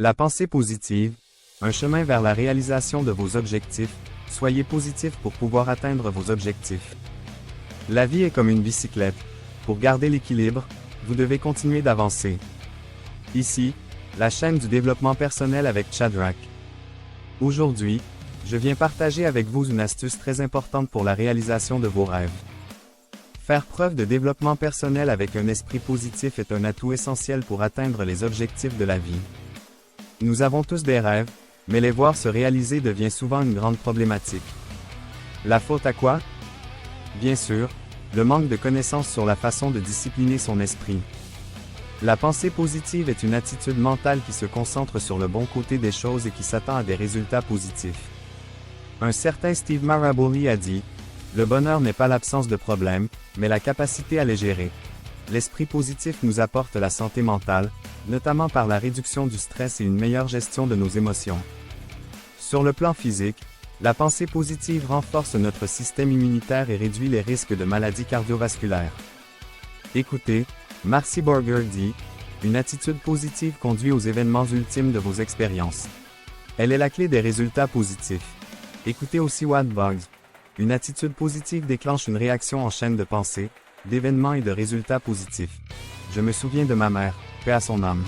La pensée positive, un chemin vers la réalisation de vos objectifs. Soyez positif pour pouvoir atteindre vos objectifs. La vie est comme une bicyclette. Pour garder l'équilibre, vous devez continuer d'avancer. Ici, la chaîne du développement personnel avec Shadrach. Aujourd'hui, je viens partager avec vous une astuce très importante pour la réalisation de vos rêves. Faire preuve de développement personnel avec un esprit positif est un atout essentiel pour atteindre les objectifs de la vie. Nous avons tous des rêves, mais les voir se réaliser devient souvent une grande problématique. La faute à quoi? Bien sûr, le manque de connaissances sur la façon de discipliner son esprit. La pensée positive est une attitude mentale qui se concentre sur le bon côté des choses et qui s'attend à des résultats positifs. Un certain Steve Maraboli a dit « Le bonheur n'est pas l'absence de problèmes, mais la capacité à les gérer. » L'esprit positif nous apporte la santé mentale, notamment par la réduction du stress et une meilleure gestion de nos émotions. Sur le plan physique, la pensée positive renforce notre système immunitaire et réduit les risques de maladies cardiovasculaires. Écoutez, Marcy Borger dit « Une attitude positive conduit aux événements ultimes de vos expériences. Elle est la clé des résultats positifs. » Écoutez aussi Watt Boggs. Une attitude positive déclenche une réaction en chaîne de pensée, d'événements et de résultats positifs. Je me souviens de ma mère, paix à son âme.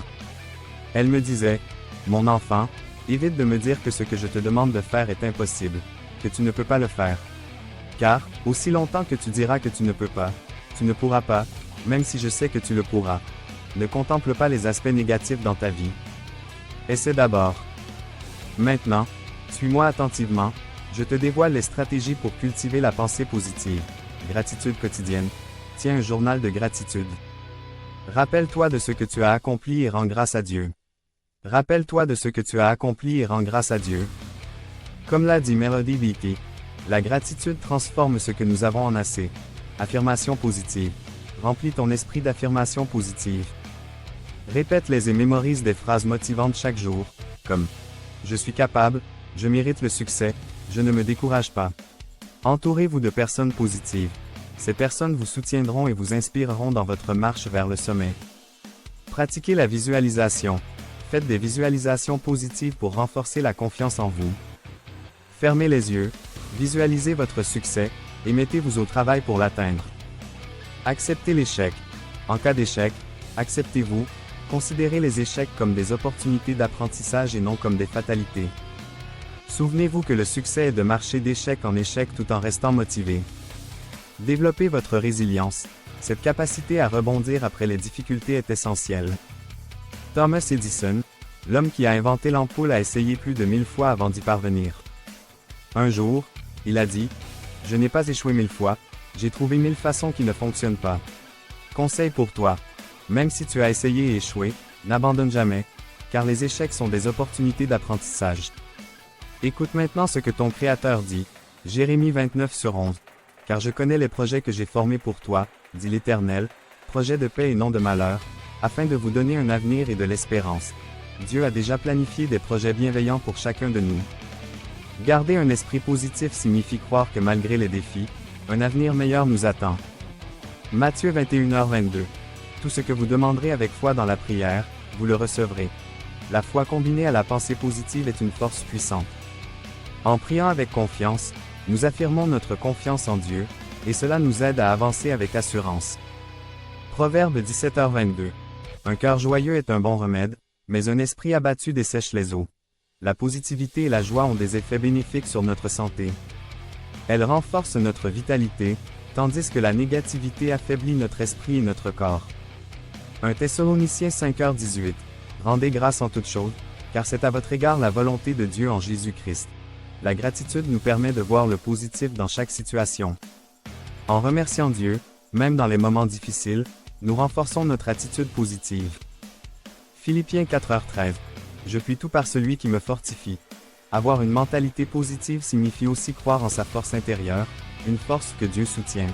Elle me disait « Mon enfant, évite de me dire que ce que je te demande de faire est impossible, que tu ne peux pas le faire. Car, aussi longtemps que tu diras que tu ne peux pas, tu ne pourras pas, même si je sais que tu le pourras. Ne contemple pas les aspects négatifs dans ta vie. Essaie d'abord. Maintenant, suis-moi attentivement, je te dévoile les stratégies pour cultiver la pensée positive. Gratitude quotidienne. Tiens un journal de gratitude. Rappelle-toi de ce que tu as accompli et rends grâce à Dieu. Rappelle-toi de ce que tu as accompli et rends grâce à Dieu. Comme l'a dit Melody Beattie, la gratitude transforme ce que nous avons en assez. Affirmation positive. Remplis ton esprit d'affirmations positives. Répète-les et mémorise des phrases motivantes chaque jour, comme « Je suis capable, je mérite le succès, je ne me décourage pas ». Entourez-vous de personnes positives. Ces personnes vous soutiendront et vous inspireront dans votre marche vers le sommet. Pratiquez la visualisation. Faites des visualisations positives pour renforcer la confiance en vous. Fermez les yeux, visualisez votre succès, et mettez-vous au travail pour l'atteindre. Acceptez l'échec. En cas d'échec, acceptez-vous, considérez les échecs comme des opportunités d'apprentissage et non comme des fatalités. Souvenez-vous que le succès est de marcher d'échec en échec tout en restant motivé. Développez votre résilience. Cette capacité à rebondir après les difficultés est essentielle. Thomas Edison, l'homme qui a inventé l'ampoule, a essayé plus de 1000 fois avant d'y parvenir. Un jour, il a dit « Je n'ai pas échoué 1000 fois, j'ai trouvé 1000 façons qui ne fonctionnent pas. » Conseil pour toi. Même si tu as essayé et échoué, n'abandonne jamais, car les échecs sont des opportunités d'apprentissage. Écoute maintenant ce que ton Créateur dit. Jérémie 29/11. Car je connais les projets que j'ai formés pour toi, dit l'Éternel, projets de paix et non de malheur, afin de vous donner un avenir et de l'espérance. Dieu a déjà planifié des projets bienveillants pour chacun de nous. Garder un esprit positif signifie croire que malgré les défis, un avenir meilleur nous attend. Matthieu 21h22. Tout ce que vous demanderez avec foi dans la prière, vous le recevrez. La foi combinée à la pensée positive est une force puissante. En priant avec confiance, nous affirmons notre confiance en Dieu, et cela nous aide à avancer avec assurance. Proverbe 17h22. Un cœur joyeux est un bon remède, mais un esprit abattu dessèche les eaux. La positivité et la joie ont des effets bénéfiques sur notre santé. Elles renforcent notre vitalité, tandis que la négativité affaiblit notre esprit et notre corps. 1 Thessaloniciens 5h18. Rendez grâce en toutes choses, car c'est à votre égard la volonté de Dieu en Jésus-Christ. La gratitude nous permet de voir le positif dans chaque situation. En remerciant Dieu, même dans les moments difficiles, nous renforçons notre attitude positive. Philippiens 4h13. Je puis tout par celui qui me fortifie. Avoir une mentalité positive signifie aussi croire en sa force intérieure, une force que Dieu soutient.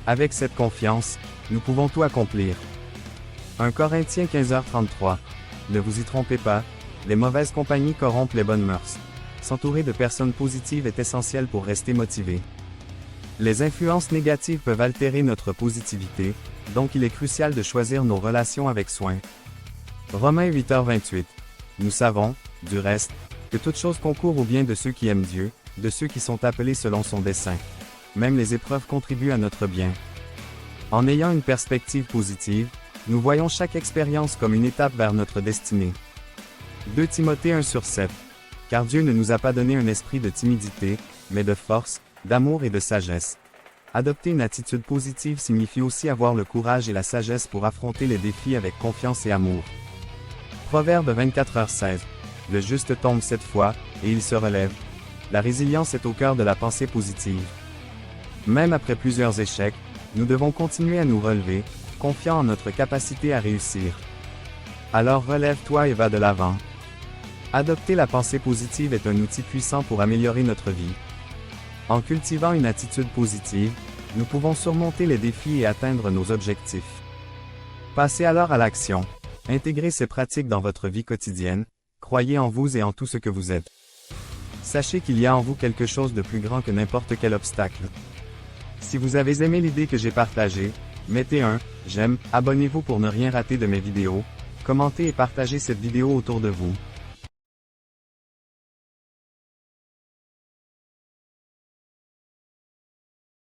Avec cette confiance, nous pouvons tout accomplir. 1 Corinthiens 15h33. Ne vous y trompez pas, les mauvaises compagnies corrompent les bonnes mœurs. S'entourer de personnes positives est essentiel pour rester motivé. Les influences négatives peuvent altérer notre positivité, donc il est crucial de choisir nos relations avec soin. Romains 8h28. Nous savons, du reste, que toute chose concourt au bien de ceux qui aiment Dieu, de ceux qui sont appelés selon son dessein. Même les épreuves contribuent à notre bien. En ayant une perspective positive, nous voyons chaque expérience comme une étape vers notre destinée. 2 Timothée 1/7. Car Dieu ne nous a pas donné un esprit de timidité, mais de force, d'amour et de sagesse. Adopter une attitude positive signifie aussi avoir le courage et la sagesse pour affronter les défis avec confiance et amour. Proverbe 24h16. Le juste tombe 7 fois, et il se relève. La résilience est au cœur de la pensée positive. Même après plusieurs échecs, nous devons continuer à nous relever, confiant en notre capacité à réussir. Alors relève-toi et va de l'avant. Adopter la pensée positive est un outil puissant pour améliorer notre vie. En cultivant une attitude positive, nous pouvons surmonter les défis et atteindre nos objectifs. Passez alors à l'action. Intégrez ces pratiques dans votre vie quotidienne, croyez en vous et en tout ce que vous êtes. Sachez qu'il y a en vous quelque chose de plus grand que n'importe quel obstacle. Si vous avez aimé l'idée que j'ai partagée, mettez un « j'aime », abonnez-vous pour ne rien rater de mes vidéos, commentez et partagez cette vidéo autour de vous.